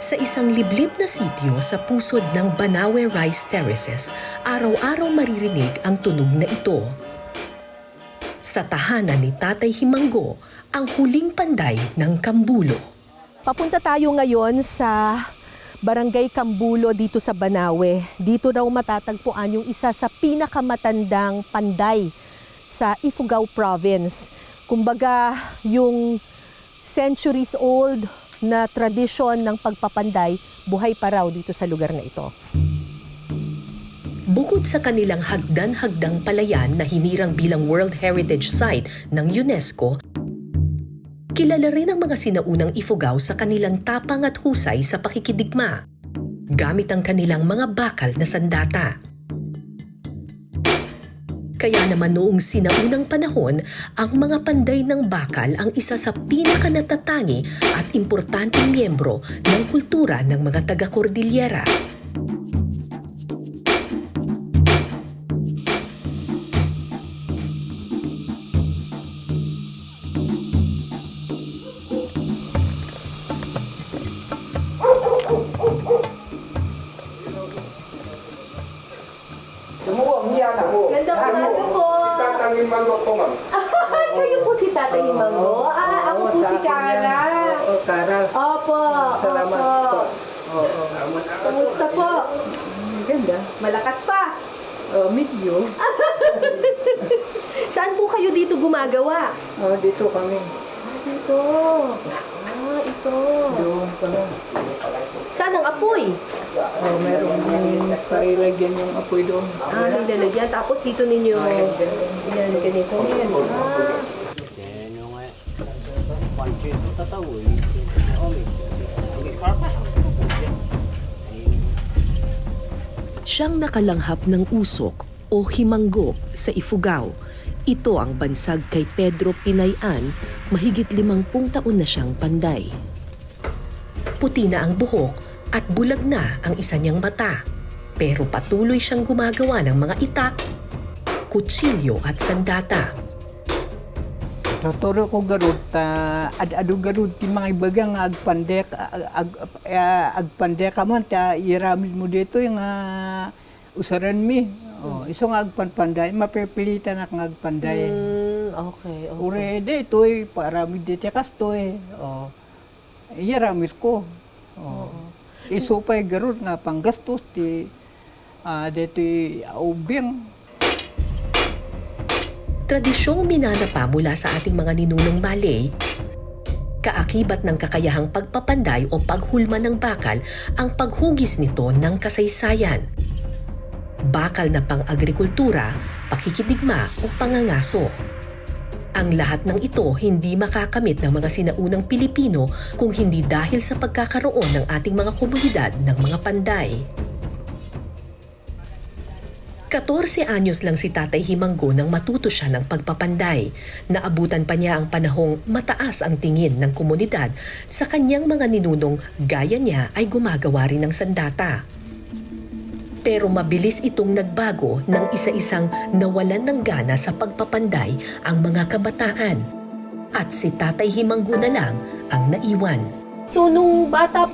Sa isang liblib na sityo sa pusod ng Banawe Rice Terraces, araw-araw maririnig ang tunog na ito. Sa tahanan ni Tatay Himanggo, ang huling panday ng Kambulo. Papunta tayo ngayon sa Barangay Kambulo dito sa Banawe. Dito raw matatagpuan yung isa sa pinakamatandang panday sa Ifugao Province. Kumbaga, yung centuries old na tradisyon ng pagpapanday, buhay pa raw dito sa lugar na ito. Bukod sa kanilang hagdan-hagdang palayan na hinirang bilang World Heritage Site ng UNESCO, kilala rin ang mga sinaunang Ifugao sa kanilang tapang at husay sa pakikidigma, gamit ang kanilang mga bakal na sandata. Kaya naman noong sinaunang panahon, ang mga panday ng bakal ang isa sa pinakanatatangi at importanteng miyembro ng kultura ng mga taga-Cordillera. Gandang umaga po. Si Tatang Himanggo po, ma'am. Kayo po si Tatay Himanggo? Ako po si Kara. Kara. Opo. Salamat Opo. po. Kamusta po? Ganda. Malakas pa. Medyo. Saan po kayo dito gumagawa? Dito kami. Dito. Ito. Doon kami. Saan ang apoy? Meron din pailagyan yung apoy doon. May lalagyan. Tapos dito ninyo. Yan, ganito. Yan. Siyang nakalanghap ng usok o himanggo sa Ifugao. Ito ang bansag kay Pedro Pinayan, mahigit 50 taon na siyang panday. Puti na ang buhok at bulag na ang isa niyang mata. Pero patuloy siyang gumagawa ng mga itak, kutsilyo at sandata. Totoo ko garud adu garud ti mga ibagang agpandek man ta iramid mo dito yung usaran mi. Iso nga agpanpanday mapipilitan ak nga agpanday. Okay. Urede itoy paramid dito kastoy. Iramid ko. Iso pa'y garud nga panggastos ti dito ubing. Tradisyong minanapa mula sa ating mga ninunong Malay, kaakibat ng kakayahang pagpapanday o paghulma ng bakal ang paghugis nito ng kasaysayan. Bakal na pang-agrikultura, pakikidigma o pangangaso. Ang lahat ng ito hindi makakamit ng mga sinaunang Pilipino kung hindi dahil sa pagkakaroon ng ating mga komunidad ng mga panday. 14 anyos lang si Tatay Himanggo nang matuto siya ng pagpapanday. Naabutan pa niya ang panahong mataas ang tingin ng komunidad sa kanyang mga ninunong gaya niya ay gumagawa rin ng sandata. Pero mabilis itong nagbago nang isa-isang nawalan ng gana sa pagpapanday ang mga kabataan. At si Tatay Himanggo na lang ang naiwan. So, nung bata po